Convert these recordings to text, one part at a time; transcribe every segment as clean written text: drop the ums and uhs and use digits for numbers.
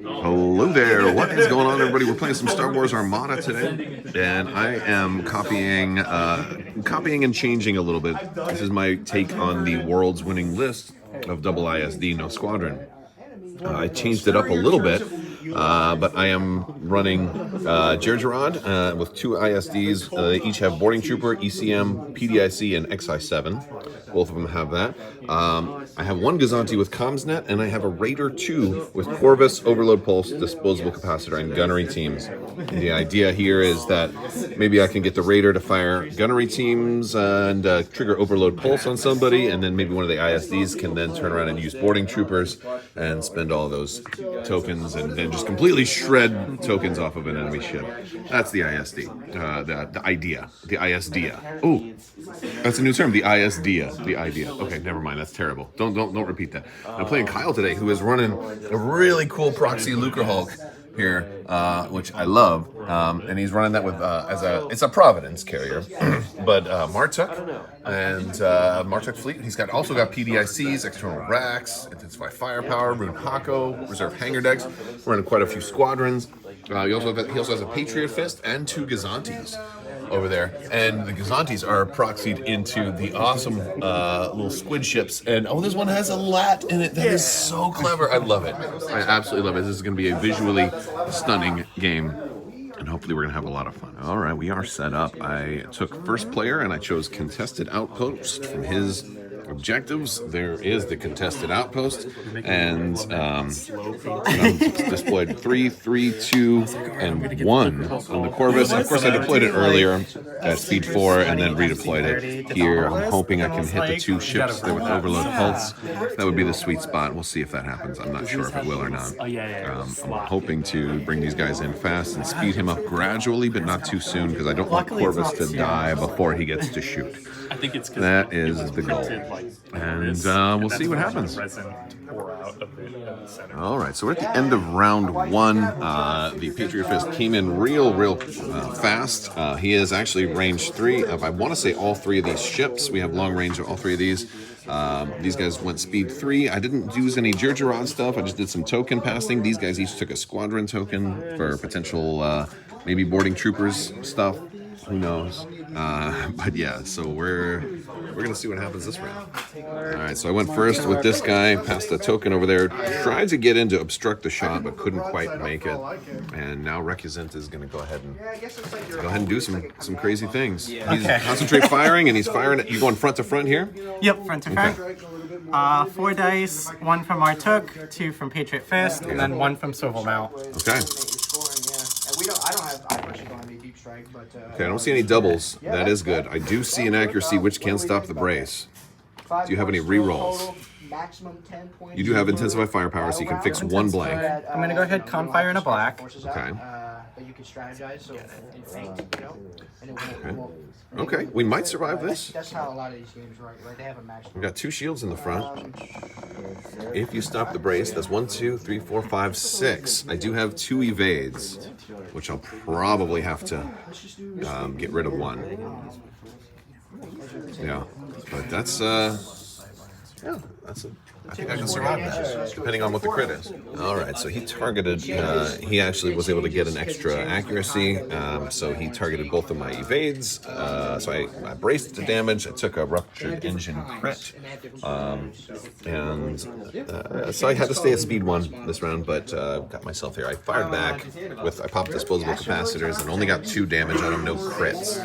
Hello there, what is going on, everybody? We're playing some Star Wars Armada today, and I am copying and changing a little bit. This is my take on the world's winning list of double ISD, no squadron. I changed it up a little bit, but I am running Jerjerrod with two ISDs. They each have Boarding Trooper, ECM, PDIC, and XI7. Both of them have that. I have one Gazanti with CommsNet, and I have a Raider 2 with Corvus, Overload Pulse, Disposable Capacitor, and Gunnery teams. And the idea here is that maybe I can get the Raider to fire Gunnery teams and trigger Overload Pulse on somebody, and then maybe one of the ISDs can then turn around and use Boarding Troopers and spend all those tokens and then just completely shred tokens off of an enemy ship. That's the ISD, the idea, the ISDia. Oh, that's a new term, the ISDia, the idea. Okay, never mind, that's terrible. Don't repeat that. I'm playing Kyle today, who is running a really cool proxy Lucre Hulk here, which I love, and he's running that with it's a Providence carrier, but Martuk and Martuk fleet. He's also got PDICs, external racks, intensify firepower, Rune Hako, reserve hangar decks, running quite a few squadrons. He also has a Patriot fist and two Gazantis over there, and the Gazantis are proxied into the awesome little squid ships, and this one has a lat in it. That is so clever. I love it. I absolutely love it. This is going to be a visually stunning game, and hopefully we're going to have a lot of fun. All right, we are set up. I took first player, and I chose Contested Outpost from his objectives. There is the Contested Outpost, and displayed 3, 3, 2, and 1 on the Corvus. Of course, I deployed it earlier at speed 4 and then redeployed it here. I'm hoping I can hit the two ships there with Overload Pulse. That would be the sweet spot. We'll see if that happens. I'm not sure if it will or not. I'm hoping to bring these guys in fast and speed him up gradually, but not too soon, because I don't want Corvus to die before he gets to shoot. I think it's that is the goal, and we'll see what happens. All right, so we're at the end of round 1. The Patriot Fist came in real fast. He is actually range 3 of, I want to say, all 3 of these ships. We have long range of all 3 of these. These guys went speed 3. I didn't use any Jerjerrod stuff. I just did some token passing. These guys each took a squadron token for potential maybe boarding troopers stuff. Who knows? But yeah, so we're gonna see what happens this round. All right, so I went first with this guy, passed the token over there, tried to get in to obstruct the shot, but couldn't quite make it. And now Recusant is gonna go ahead and do some crazy things. He's concentrate firing, and he's firing. You going front to front here? Yep, front to front. 4 dice, 1 from Armada, 2 from Patriot Fist, and then 1 from Swivel Mount. Okay. Okay, I don't see any doubles. That is good. I do see an accuracy which can stop the brace. Do you have any rerolls? You do have intensify firepower, so you can fix 1 blank. I'm going to go ahead con fire in a black. Okay. Okay, we might survive this. That's how a lot of these games work, right? They have a maximum. We've got 2 shields in the front. If you stop the brace, that's 1, 2, 3, 4, 5, 6. I do have 2 evades, which I'll probably have to get rid of 1. Yeah, but that's I think I can survive that, depending on what the crit is. All right, so he targeted, he actually was able to get an extra accuracy, so he targeted both of my evades, so I braced the damage, I took a ruptured engine crit, and so I had to stay at speed 1 this round, but got myself here. I fired back, I popped disposable capacitors and only got 2 damage on him, no crits.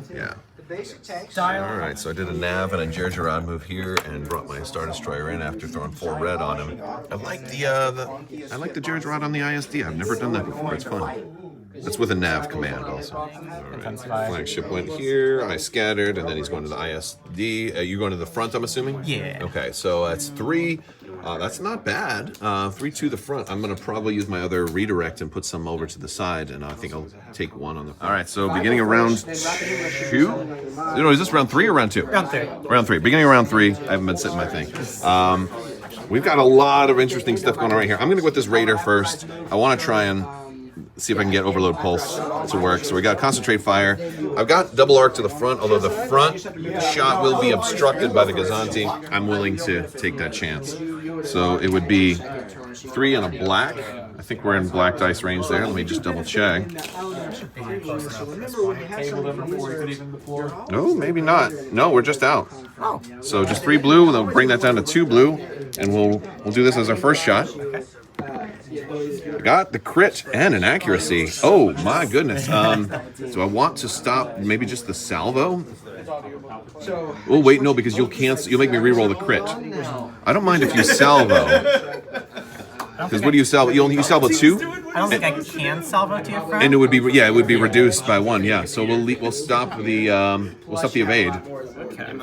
So, yeah. All right, so I did a nav and a Jerjerrod move here and brought my Star Destroyer in after throwing 4 red on him. I like the Jerjerrod on the ISD. I've never done that before. It's fun. That's with a nav command also. All right. Flagship went here. I scattered, and then he's going to the ISD. You going to the front, I'm assuming? Yeah. Okay, so that's 3. That's not bad. 3 to the front. I'm going to probably use my other redirect and put some over to the side, and I think I'll take 1 on the front. All right, so beginning of round 2. No, is this round 3 or round 2? Round 3. Round 3. Beginning of round 3. I haven't been sitting my thing. We've got a lot of interesting stuff going on right here. I'm going to go with this Raider first. I want to try and see if I can get Overload Pulse to work. So we got Concentrate Fire. I've got Double Arc to the front, although the front shot will be obstructed by the Gazanti. I'm willing to take that chance. So it would be 3 and a black. I think we're in black dice range there. Let me just double check. Oh, maybe not. No, we're just out. Oh. So just 3 blue, and then bring that down to 2 blue, and we'll do this as our first shot. Got the crit and an accuracy. Oh my goodness. So I want to stop maybe just the salvo. Oh wait, no, because you'll cancel. You'll make me re-roll the crit. I don't mind if you salvo. Because what do you salvo? You salvo 2. I don't think I can salvo to your friend. And it would be it would be reduced by 1. Yeah. So we'll stop the evade. Okay.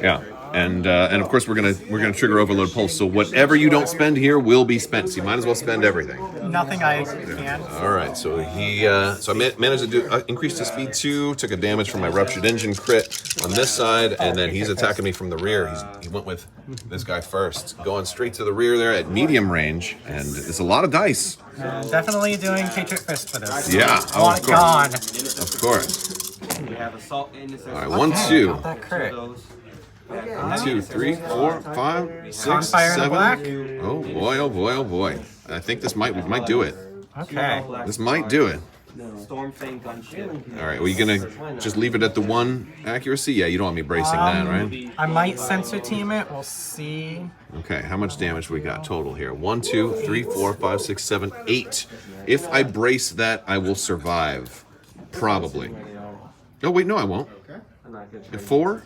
Yeah. And of course we're gonna trigger overload pulse. So whatever you don't spend here will be spent. So you might as well spend everything. Nothing I can. All right. So I managed to do increase to speed 2. Took a damage from my ruptured engine crit on this side, and then he's attacking me from the rear. He went with this guy first, going straight to the rear there at medium range, and it's a lot of dice. Definitely doing Patriot Fist for this. Yeah. I want it gone. Of course. We have assault in this. All right. 1, 2. Got that crit. 2, 3, 4, 5, 6, Confire in the 7. black. Oh boy! Oh boy! Oh boy! I think we might do it. Okay. This might do it. Storm Fang gunship. All right. Well, you gonna just leave it at the 1 accuracy? Yeah. You don't want me bracing that, right? I might sensor team it. We'll see. Okay. How much damage we got total here? 1, 2, 3, 4, 5, 6, 7, 8. If I brace that, I will survive. Probably. Oh wait, no, I won't. 4?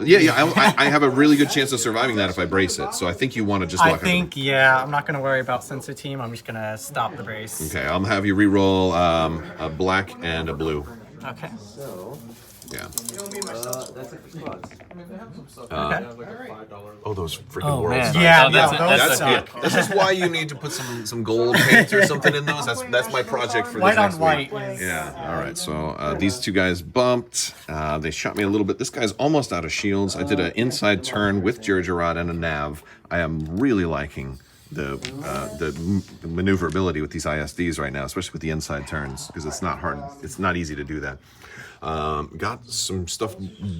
Yeah. I have a really good chance of surviving that if I brace it. So I think you want to just. I think I'm not gonna worry about sensor team. I'm just gonna stop the brace. Okay, I'll have you re-roll a black and a blue. Okay. Yeah. That's a response. Oh, those freaking Oh, worlds. man. Yeah, Oh, that's- no, that's those a- suck. This is why you need to put some gold paint or something in those. That's my project for this White on next white. week. Yeah. All right. So these 2 guys bumped. They shot me a little bit. This guy's almost out of shields. I did an inside turn with Jirjarad and a nav. I am really liking the maneuverability with these ISDs right now, especially with the inside turns, because it's not hard. It's not easy to do that. Got some stuff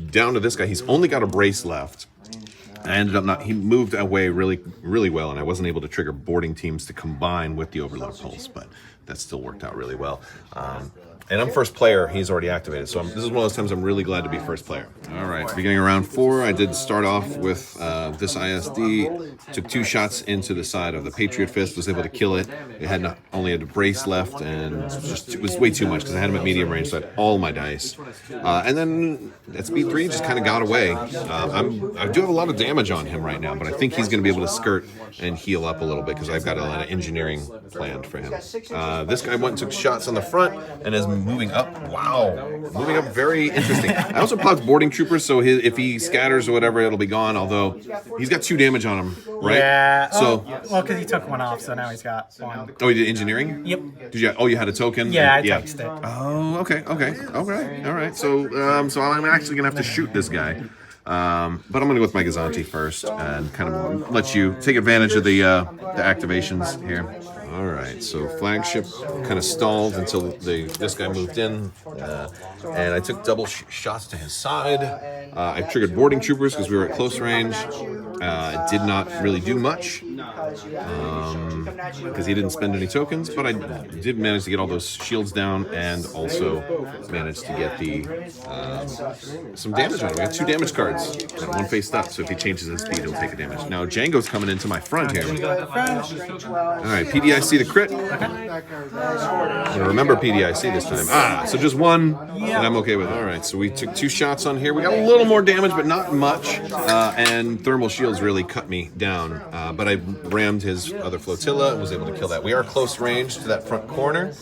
down to this guy. He's only got a brace left. I ended up he moved away really, really well, and I wasn't able to trigger boarding teams to combine with the overload pulse, but that still worked out really well. And I'm first player. He's already activated, so this is one of those times I'm really glad to be first player. All right, beginning of round 4, I did start off with this ISD. Took 2 shots into the side of the Patriot Fist. Was able to kill it. It had only had a brace left, and it was way too much because I had him at medium range, so I had all my dice. And then at speed 3, just kind of got away. I do have a lot of damage on him right now, but I think he's going to be able to skirt and heal up a little bit because I've got a lot of engineering planned for him. This guy went and took shots on the front and is moving up. Wow, moving up, very interesting. I also popped boarding troopers, so if he scatters or whatever, it'll be gone. Although he's got 2 damage on him, right? Yeah. So well, because he took 1 off, so now he's got 1. oh, you did engineering? Yep. Did you? Oh, you had a token. Yeah, I touched it. Oh, okay, all right. So I'm actually gonna have to shoot this guy. But I'm gonna go with my Gazanti first and kind of let you take advantage of the activations here. All right, so flagship kind of stalled until this guy moved in, and I took double shots to his side. I triggered boarding troopers because we were at close range. It did not really do much because he didn't spend any tokens, but I did manage to get all those shields down and also managed to get some damage on him. We got 2 damage cards and 1 faced up, so if he changes his speed, he'll take a damage. Now Django's coming into my front here. All right, PDIC the crit. I'm gonna remember PDIC this time. So just 1, and I'm okay with it. All right, so we took 2 shots on here. We got a little more damage, but not much. And thermal shields really cut me down. But I rammed his other flotilla and was able to kill that. We are close range to that front corner,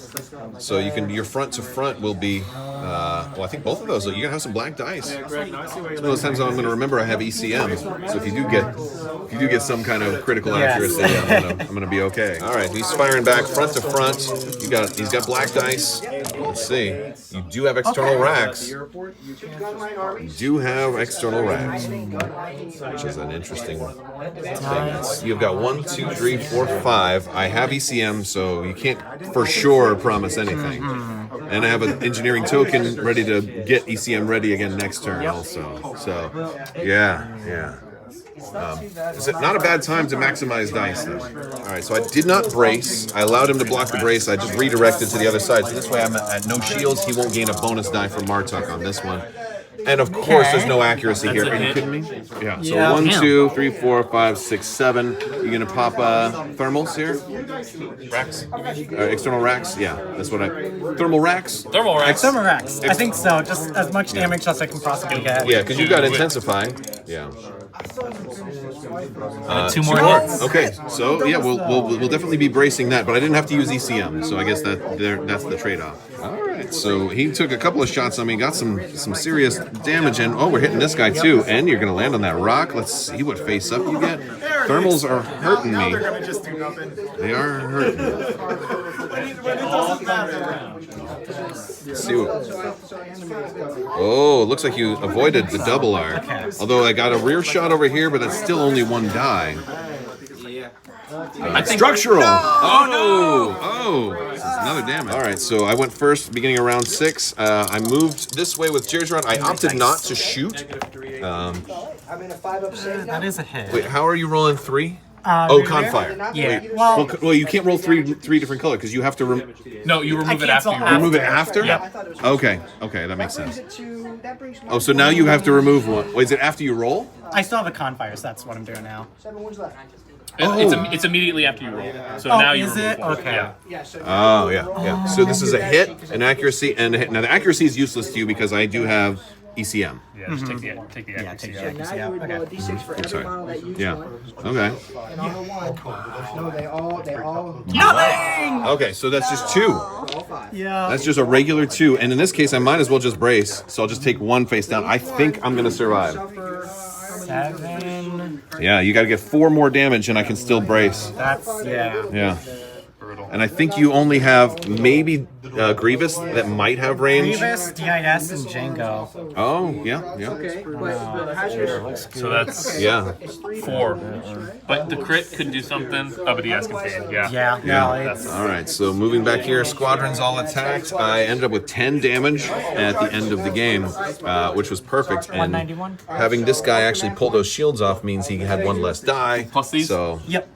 so your front to front will be. Well, I think both of those. You're gonna have some black dice. It's one of those times I'm gonna remember I have ECM. So if you do get some kind of critical accuracy, I'm gonna be okay. All right, he's firing back front to front. He's got black dice. Let's see. You do have external racks. You do have external racks, which is an interesting thing. You've got 1, 2, 3, 4, 5. I have ECM, so you can't for sure promise anything. And I have an engineering token ready to get ECM ready again next turn also. So, yeah. Is it not a bad time to maximize dice, though? All right, so I did not brace. I allowed him to block the brace. I just redirected to the other side. So this way I'm at no shields. He won't gain a bonus die from Martuk on this one. And of course, there's no accuracy here. Are you kidding me? Yeah. So Yeah. 1, 2, 3, 4, 5, 6, 7. You're gonna pop thermals here? Racks. External racks? Yeah, that's what I. Thermal racks? Thermal racks. Summer racks. I think so. Just as much damage as I can possibly get. Yeah, because you've got intensify. Yeah. 2 more hits. Okay, so yeah, we'll definitely be bracing that, but I didn't have to use ECM, so I guess that's the trade-off. All right, so he took a couple of shots on me, got some serious damage, and we're hitting this guy too, and you're gonna land on that rock. Let's see what face up you get. Thermals are hurting me. They are hurting. Let's see what. Oh, it looks like you avoided the double arc. Although I got a rear shot over here, but that's still only 1 die. I think Structural. Oh, this is another damage. All right, so I went first, beginning of round 6. I moved this way with Jerry's round. I opted not to shoot. That is a hit. Wait, how are you rolling 3? Rear? Confire. Yeah. Wait, Well, well, you can't roll three different colors because you have to No, you remove it after you cancel remove it after. Yep. Okay, that makes sense. Oh, so now you have to remove one. Wait, is it after you roll? I still have a confire, so that's what I'm doing now. It's immediately after you roll. So now you is remove it? one. Okay. Yeah. Oh, yeah. So this is a hit, an accuracy, and a hit. Now the accuracy is useless to you because I do have ECM. Yeah, just take the Yeah, accuracy take out. the accuracy out. Okay. I'm sorry. Yeah. Okay. No, they all. Okay, so that's just 2. Yeah. That's just a regular 2, and in this case, I might as well just brace. So I'll just take 1 face down. I think I'm gonna survive. 7. Yeah, you got to get 4 more damage, and I can still brace. That's Yeah. And I think you only have maybe Grievous that might have range. Grievous, DIS, and Django. Oh, yeah. So that's Yeah. 4. But the crit could do something. Oh, but the S contained. Yeah. Yeah. No, it's All right, so moving back here, squadrons all attacked. I ended up with 10 damage at the end of the game, which was perfect. And 191. having this guy actually pull those shields off means he had 1 less die. Plus these? So, Yep.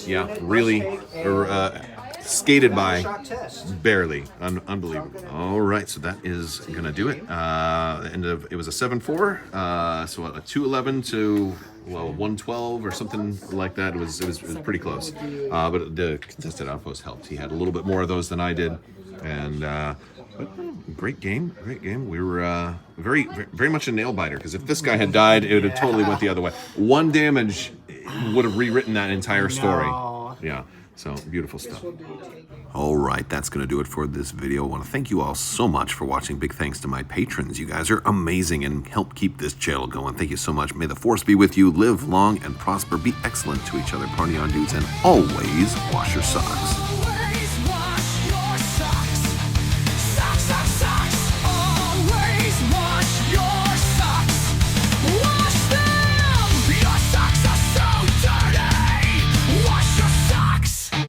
yeah, really skated by barely. Unbelievable. All right, so that is going to do it. It was a 7-4, so a 211 to 112 or something like that. It was pretty close. But the contested outpost helped. He had a little bit more of those than I did, and but great game. We were very, very much a nail biter because if this guy had died, it would have totally went the other way. 1 damage would have rewritten that entire story. No. Yeah. So beautiful stuff. All right, that's going to do it for this video. I want to thank you all so much for watching. Big thanks to my patrons. You guys are amazing and help keep this channel going. Thank you so much. May the force be with you. Live long and prosper. Be excellent to each other, party on dudes, and always wash your socks.